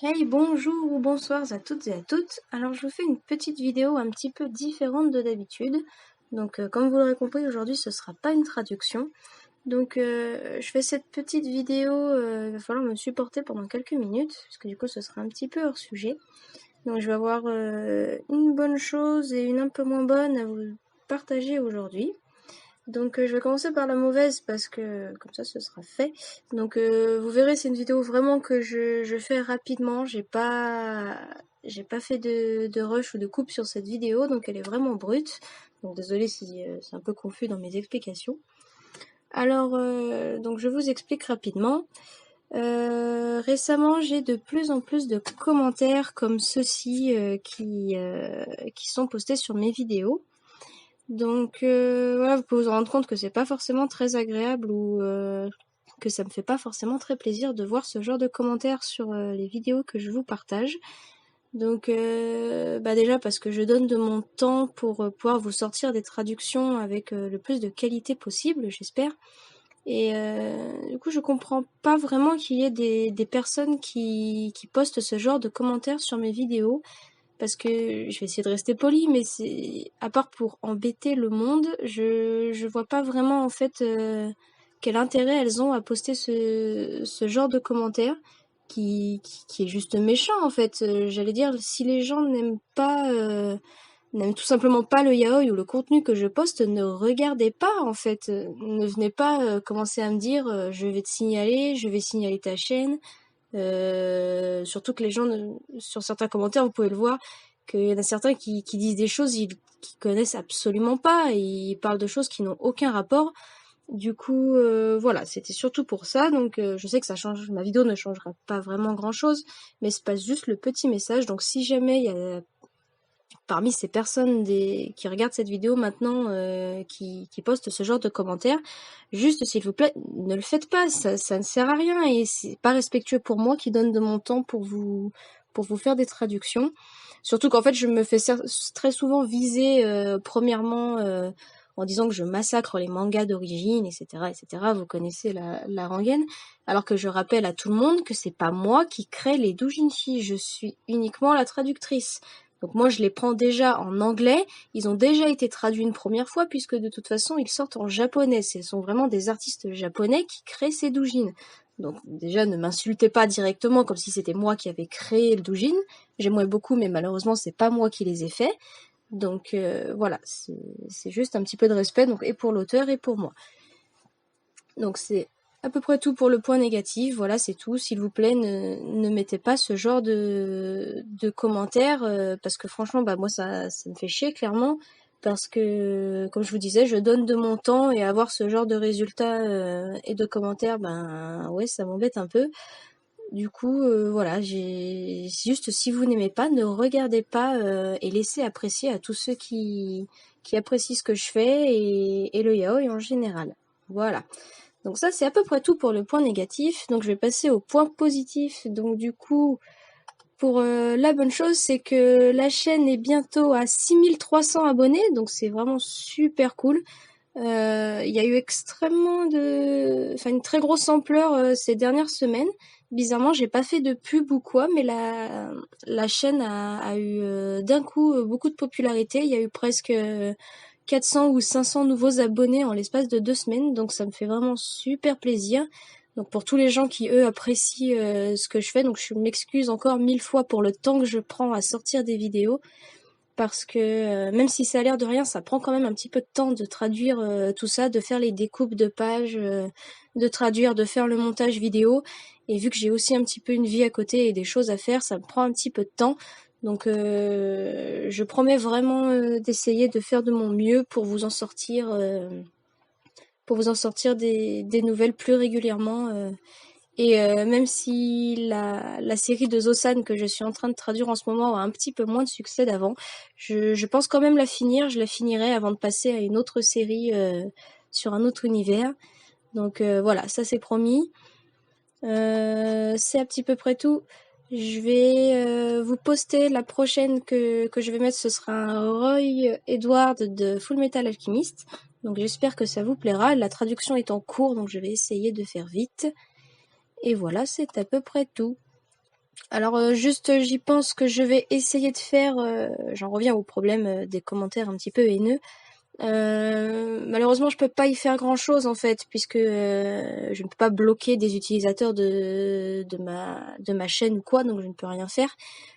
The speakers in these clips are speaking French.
Hey, bonjour ou bonsoir à toutes et à toutes. Alors, je vous fais une petite vidéo un petit peu différente de d'habitude. Donc, comme vous l'aurez compris, aujourd'hui, ce sera pas une traduction. Donc, je fais cette petite vidéo, il va falloir me supporter pendant quelques minutes, parce que du coup, ce sera un petit peu hors sujet. Donc, je vais avoir une bonne chose et une un peu moins bonne à vous partager aujourd'hui. Donc je vais commencer par la mauvaise parce que comme ça ce sera fait. Donc vous verrez, c'est une vidéo vraiment que je fais rapidement. J'ai pas fait de rush ou de coupe sur cette vidéo, donc elle est vraiment brute. Donc désolée si c'est un peu confus dans mes explications. Alors donc je vous explique rapidement. Récemment, j'ai de plus en plus de commentaires comme ceux-ci qui sont postés sur mes vidéos. Donc voilà, vous pouvez vous rendre compte que c'est pas forcément très agréable ou que ça me fait pas forcément très plaisir de voir ce genre de commentaires sur les vidéos que je vous partage. Donc déjà parce que je donne de mon temps pour pouvoir vous sortir des traductions avec le plus de qualité possible, j'espère. Et du coup, je comprends pas vraiment qu'il y ait des personnes qui postent ce genre de commentaires sur mes vidéos. Parce que je vais essayer de rester polie, mais c'est à part pour embêter le monde, je vois pas vraiment en fait quel intérêt elles ont à poster ce genre de commentaires qui est juste méchant en fait. J'allais dire, si les gens n'aiment tout simplement pas le yaoi ou le contenu que je poste, ne regardez pas en fait. Ne venez pas commencer à me dire je vais te signaler, je vais signaler ta chaîne. Surtout que les gens, sur certains commentaires, vous pouvez le voir, qu'il y en a certains qui disent des choses qu'ils connaissent absolument pas, et ils parlent de choses qui n'ont aucun rapport. Du coup, voilà, c'était surtout pour ça. Donc, je sais que ça change, ma vidéo ne changera pas vraiment grand-chose, mais c'est pas juste le petit message. Donc, si jamais il y a parmi ces personnes qui regardent cette vidéo maintenant, qui postent ce genre de commentaires, juste s'il vous plaît, ne le faites pas, ça ne sert à rien et c'est pas respectueux pour moi qui donne de mon temps pour vous faire des traductions. Surtout qu'en fait, je me fais très souvent viser, premièrement, en disant que je massacre les mangas d'origine, etc., etc. Vous connaissez la rengaine. Alors que je rappelle à tout le monde que c'est pas moi qui crée les doujinshi, je suis uniquement la traductrice. Donc moi je les prends déjà en anglais, ils ont déjà été traduits une première fois puisque de toute façon ils sortent en japonais, ce sont vraiment des artistes japonais qui créent ces doujins. Donc déjà ne m'insultez pas directement comme si c'était moi qui avais créé le doujin, j'aimerais beaucoup mais malheureusement c'est pas moi qui les ai faits. Donc voilà, c'est juste un petit peu de respect donc et pour l'auteur et pour moi. Donc c'est à peu près tout pour le point négatif, voilà c'est tout, s'il vous plaît ne mettez pas ce genre de commentaires, parce que franchement moi ça me fait chier clairement, parce que comme je vous disais je donne de mon temps et avoir ce genre de résultats et de commentaires ouais ça m'embête un peu. Du coup voilà, c'est juste si vous n'aimez pas ne regardez pas et laissez apprécier à tous ceux qui apprécient ce que je fais et le yaoi en général. Voilà. Donc ça, c'est à peu près tout pour le point négatif. Donc je vais passer au point positif. Donc du coup, pour la bonne chose, c'est que la chaîne est bientôt à 6300 abonnés. Donc c'est vraiment super cool. Il y a eu une très grosse ampleur ces dernières semaines. Bizarrement, j'ai pas fait de pub ou quoi, mais la chaîne a eu d'un coup beaucoup de popularité. Il y a eu presque 400 ou 500 nouveaux abonnés en l'espace de 2 semaines, donc ça me fait vraiment super plaisir. Donc pour tous les gens qui eux apprécient ce que je fais, donc je m'excuse encore 1000 fois pour le temps que je prends à sortir des vidéos, parce que même si ça a l'air de rien, ça prend quand même un petit peu de temps de traduire tout ça, de faire les découpes de pages, de traduire, de faire le montage vidéo. Et vu que j'ai aussi un petit peu une vie à côté et des choses à faire, ça me prend un petit peu de temps. Donc je promets vraiment d'essayer de faire de mon mieux pour vous en sortir des nouvelles plus régulièrement. Et même si la série de Zosan que je suis en train de traduire en ce moment a un petit peu moins de succès d'avant, je pense quand même la finir. Je la finirai avant de passer à une autre série sur un autre univers. Donc voilà, ça c'est promis. C'est à petit peu près tout. Je vais vous poster la prochaine que je vais mettre, ce sera un Roy Edward de Full Metal Alchemist. Donc j'espère que ça vous plaira. La traduction est en cours, donc je vais essayer de faire vite. Et voilà, c'est à peu près tout. Alors juste j'y pense que je vais essayer de faire, j'en reviens au problème des commentaires un petit peu haineux. Malheureusement je peux pas y faire grand chose en fait puisque je ne peux pas bloquer des utilisateurs de ma chaîne ou quoi, donc je ne peux rien faire.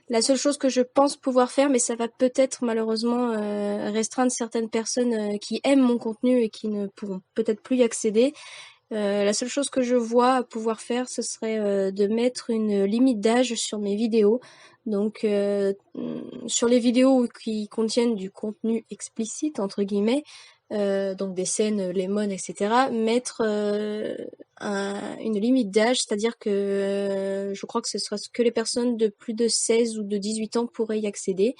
La seule chose que je pense pouvoir faire, mais ça va peut-être malheureusement restreindre certaines personnes qui aiment mon contenu et qui ne pourront peut-être plus y accéder. La seule chose que je vois à pouvoir faire, ce serait de mettre une limite d'âge sur mes vidéos. Donc sur les vidéos qui contiennent du contenu explicite entre guillemets, donc des scènes, Lemon, etc., mettre une limite d'âge, c'est-à-dire que je crois que ce sera que les personnes de plus de 16 ou de 18 ans pourraient y accéder.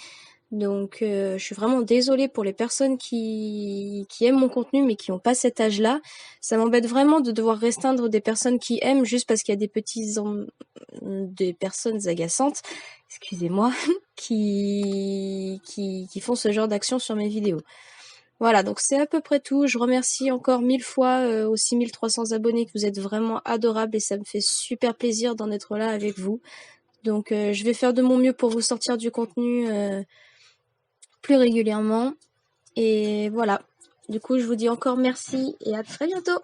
Donc je suis vraiment désolée pour les personnes qui aiment mon contenu mais qui n'ont pas cet âge-là. Ça m'embête vraiment de devoir restreindre des personnes qui aiment juste parce qu'il y a des personnes agaçantes, excusez-moi, qui font ce genre d'action sur mes vidéos. Voilà, donc c'est à peu près tout. Je remercie encore 1000 fois aux 6300 abonnés, que vous êtes vraiment adorables et ça me fait super plaisir d'en être là avec vous. Donc je vais faire de mon mieux pour vous sortir du contenu plus régulièrement. Et voilà. Du coup, je vous dis encore merci et à très bientôt.